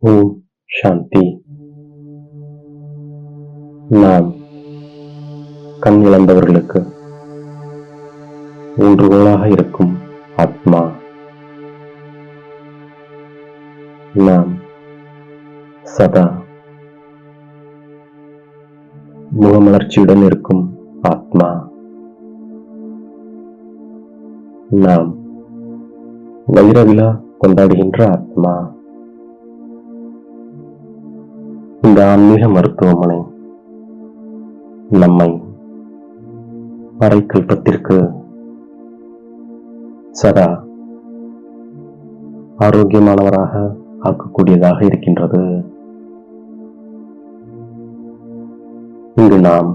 ஓம் சாந்தி. நாம் கண் இழந்தவர்களுக்கு ஊன்றுகோலாக இருக்கும் ஆத்மா. நாம் சதா முகமலர்ச்சியுடன் இருக்கும் ஆத்மா. நாம் வைர விழா கொண்டாடுகின்ற ஆத்மா. இந்த ஆன்மீக மருத்துவமனை நம்மை அரைக்கல்பத்திற்கு சதா ஆரோக்கியமானவராக ஆக்கக்கூடியதாக இருக்கின்றது. இங்கு நாம்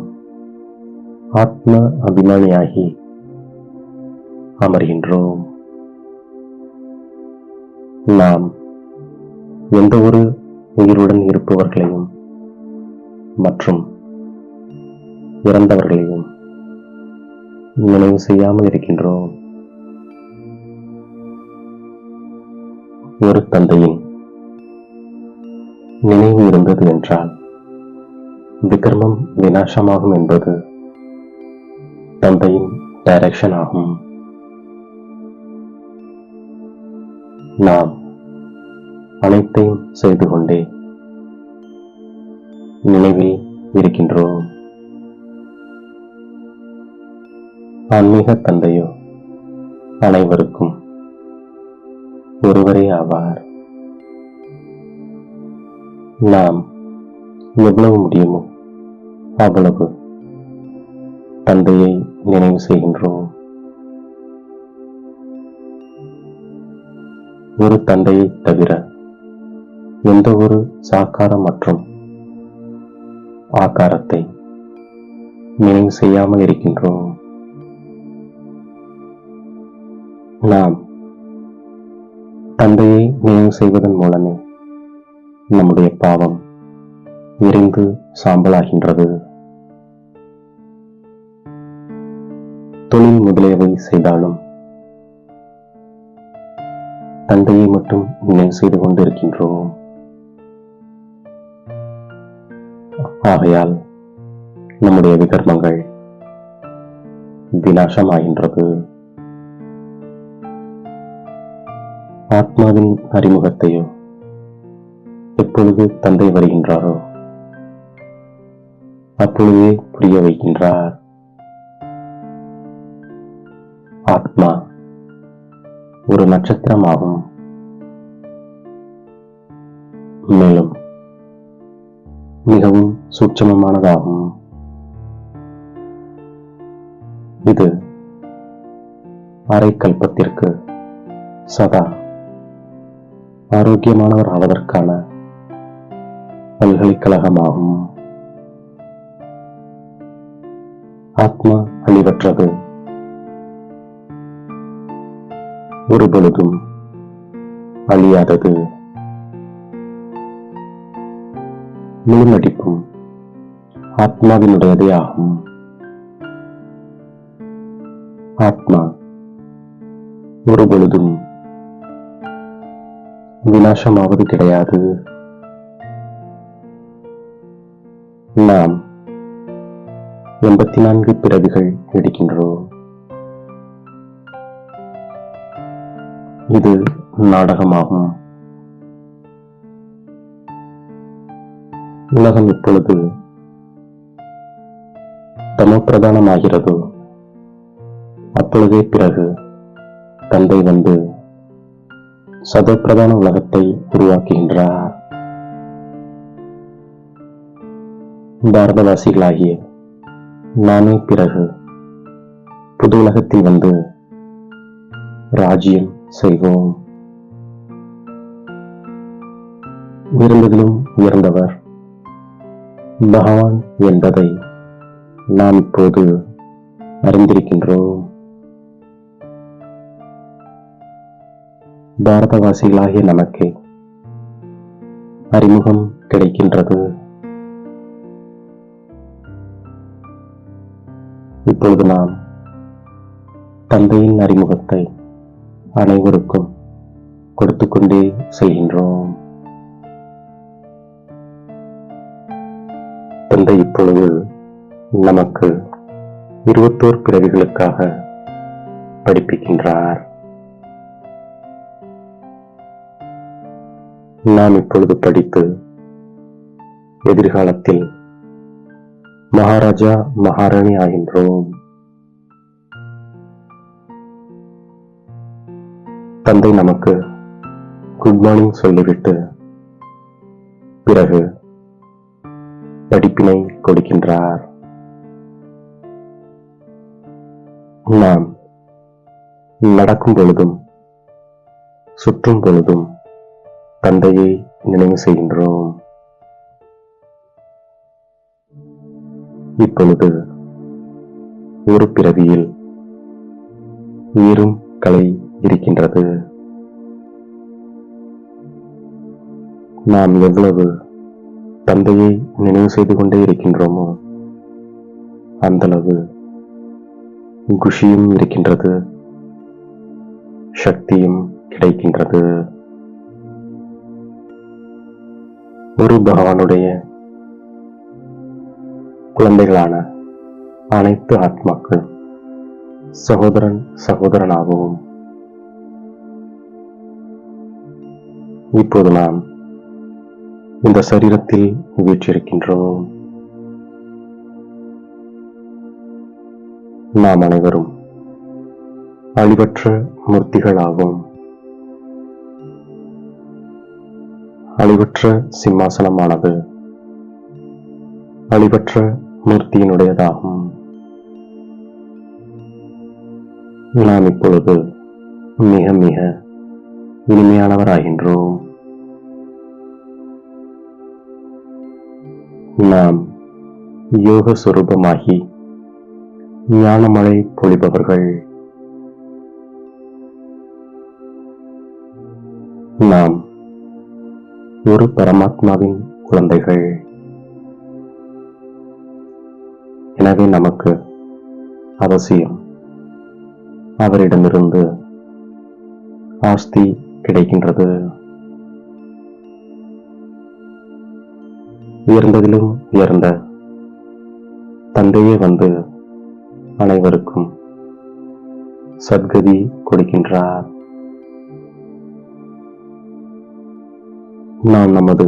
ஆத்ம அபிமானியாகி அமர்கின்றோம். நாம் எந்த ஒரு உயிருடன் இருப்பவர்களையும் மற்றும் இறந்தவர்களையும் நினைவு செய்யாமல் இருக்கின்றோம். ஒரு தந்தையின் நினைவு இருந்தது என்றால் விக்ரமம் விநாசமாகும் என்பது தந்தையின் டைரக்ஷன் ஆகும். நாம் அனைத்தையும் செய்து கொண்டே நினைவில் இருக்கின்றோம். ஆன்மீக தந்தையோ அனைவருக்கும் ஒருவரே ஆவார். நாம் எவ்வளவு முடியுமோ அவ்வளவு தந்தையை நினைவு செய்கின்றோம். ஒரு தந்தையை தவிர எந்த ஒரு சாக்காரம் மற்றும் ஆக்காரத்தை நினைவு செய்யாமல் இருக்கின்றோம். நாம் தந்தையை நினைவு செய்வதன் மூலமே நம்முடைய பாவம் எரிந்து சாம்பலாகின்றது. தொழில் முதலியவை செய்தாலும் தந்தையை மட்டும் நினைவு செய்து கொண்டிருக்கின்றோம். ஆகையால் நம்முடைய விகர்மங்கள் விநாசமாகின்றது. ஆத்மாவின் அறிமுகத்தையோ எப்பொழுது தந்தை வருகின்றாரோ அப்பொழுதே புரிய வைக்கின்றார். ஆத்மா ஒரு நட்சத்திரமாகும். மேலும் மிகவும் சூட்சமமானதாகும். இது அரைக்கல்பத்திற்கு சதா ஆரோக்கியமானவர் ஆவதற்கான பல்கலைக்கழகமாகும். ஆத்மா அழிவற்றது. ஒரு பொழுதும் அழியாதது. முழு நடிப்பும் ஆத்மாவினுடையதே ஆகும். ஆத்மா ஒரு பொழுதும் விநாசமாவது கிடையாது. நாம் 84 பிறவிகள் எடுக்கின்றோம். இது நாடகமாகும். உலகம் இப்பொழுது தமோப்பிரதானமாகிறதோ அப்பொழுதே பிறகு தந்தை வந்து சதோப்பிரதான உலகத்தை உருவாக்குகின்றார். பாரதவாசிகளாகிய நாமே பிறகு புது உலகத்தில் வந்து ராஜ்யம் செய்வோம். உயர்ந்ததிலும் உயர்ந்தவர் பகவான் என்பதை நாம் இப்போது அறிந்திருக்கின்றோம். பாரதவாசிகளாகிய நமக்கு அறிமுகம் கிடைக்கின்றது. இப்பொழுது நாம் தந்தையின் அறிமுகத்தை அனைவருக்கும் கொடுத்து கொண்டே செல்கின்றோம். தந்தை இப்பொழுது நமக்கு 21 பிறவிகளுக்காக படிப்பிக்கின்றார். நாம் இப்பொழுது படித்து எதிர்காலத்தில் மகாராஜா மகாராணி ஆகின்றோம். தந்தை நமக்கு குட் மார்னிங் சொல்லிவிட்டு பிறகு படிப்பினை கொடுக்கின்றார். நாம் நடக்கும் பொழுதும் சுற்றும் பொழுதும் தந்தையை நினைவு செய்கின்றோம். இப்பொழுது ஒரு பிறவியில் ஈரும் கலை இருக்கின்றது. நாம் எவ்வளவு தந்தையை நினைவு செய்து கொண்டே இருக்கின்றோமோ அந்தளவு குஷியும் இருக்கின்றது, சக்தியும் கிடைக்கின்றது. ஒரு பகவானுடைய குழந்தைகளான அனைத்து ஆத்மாக்கள் சகோதரனாகவும் இப்போது நாம் இந்த சரீரத்தில் வீற்றிருக்கின்றோம். நாம் அனைவரும் அழிவற்ற மூர்த்திகளாகும். அழிவற்ற சிம்மாசனமானது அழிவற்ற மூர்த்தியினுடையதாகும். நாம் இப்பொழுது மிக மிக இனிமையானவராகின்றோம். நாம் யோக சொரூபமாகி ஞானமழை பொழிபவர்கள். நாம் ஒரு பரமாத்மாவின் குழந்தைகள். எனவே நமக்கு அவசியம் அவரிடமிருந்து ஆஸ்தி கிடைக்கின்றது. உயர்ந்ததிலும் உயர்ந்த தந்தையே வந்து அனைவருக்கும் சத்கதி கொடுக்கின்றார். நாம் நமது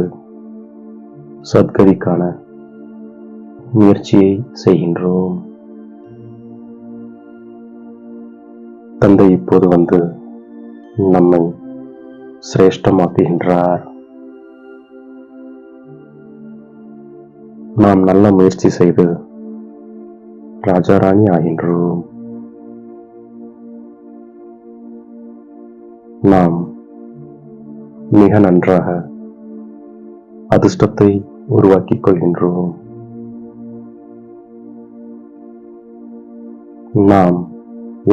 சத்கதிக்கான முயற்சியை செய்கின்றோம். தந்தை இப்போது வந்து நம்மை சிரேஷ்டமாக்குகின்றார். நாம் நல்ல முயற்சி செய்து ராஜாராணி ஆகின்றோம். நாம் மிக நன்றாக அதிர்ஷ்டத்தை உருவாக்கிக் கொள்கின்றோம். நாம்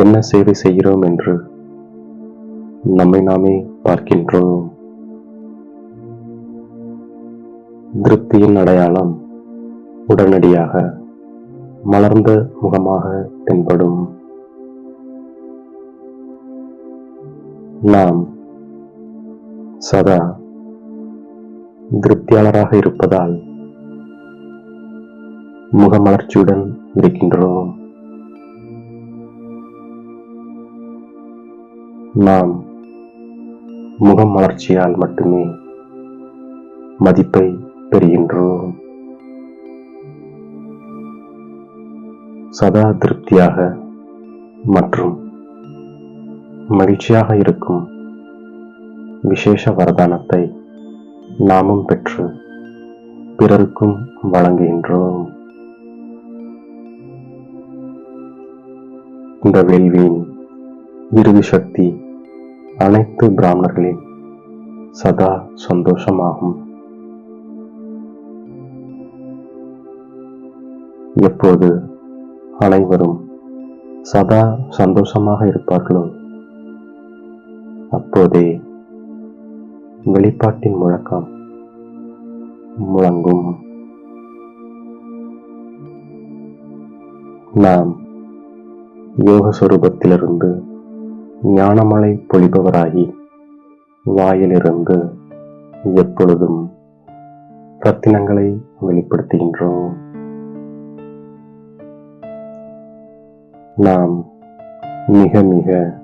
என்ன சேவை செய்கிறோம் என்று நம்மை நாமே பார்க்கின்றோம். திருப்தியின் அடையாளம் உடனடியாக மலர்ந்த முகமாக தென்படும். நாம் சதா திருப்தியாளராக இருப்பதால் முகமலர்ச்சியுடன் இருக்கின்றோம். நாம் முகமலர்ச்சியால் மட்டுமே மதிப்பை பெறுகின்றோம். சதா திருப்தியாக மற்றும் மகிழ்ச்சியாக இருக்கும் விசேஷ வரதானத்தை நாமும் பெற்று பிறருக்கும் வழங்குகின்றோம். இந்த வேள்வியின் இறுதி சக்தி அனைத்து பிராமணர்களின் சதா சந்தோஷமாகும். எப்போது அனைவரும் சதா சந்தோஷமாக இருப்பார்களோ அப்போதே வெளிப்பாட்டின் முழக்கம் முழங்கும். நாம் யோக சொரூபத்திலிருந்து ஞானமழை பொழிபவராகி வாயிலிருந்து எப்பொழுதும் ரத்தினங்களை வெளிப்படுத்துகின்றோம். நாம் மிக மிக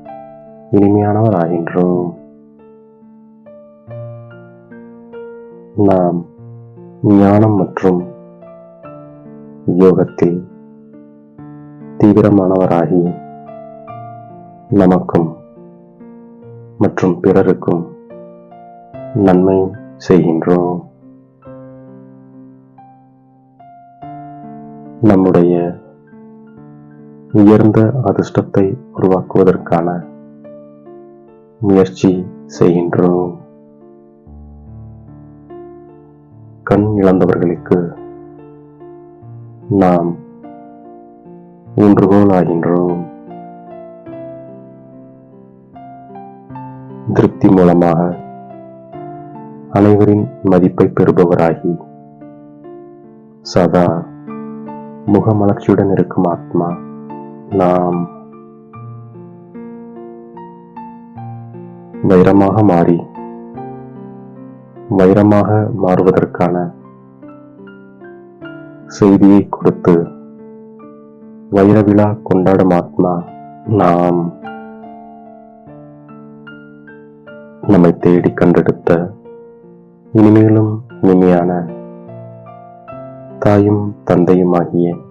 இனிமையானவராகின்றோம். நாம் ஞானம் மற்றும் யோகத்தில் தீவிரமானவராகி நமக்கும் மற்றும் பிறருக்கும் நன்மை செய்கின்றோம். நம்முடைய உயர்ந்த அதிர்ஷ்டத்தை உருவாக்குவதற்கான முயற்சி செய்கின்றோம். கண் இழந்தவர்களுக்கு நாம் ஊன்றுகோல் ஆகின்றோம். திருப்தி மூலமாக அனைவரின் மதிப்பை பெறுபவராகி சதா முகமலர்ச்சியுடன் இருக்கும் ஆத்மா நாம். வைரமாக மாறி வைரமாக மாறுவதற்கான செய்தியை கொடுத்து வைர விழா கொண்டாடும் ஆத்மா நாம். நம்மை தேடி கண்டெடுத்த இனிமேலும் இனிமையான தாயும் தந்தையுமாகிய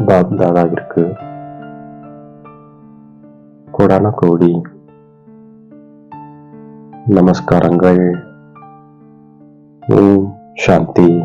பாப் தாதாவிற்கு கோடான கோடி நமஸ்காரங்கள். ஓம் சாந்தி.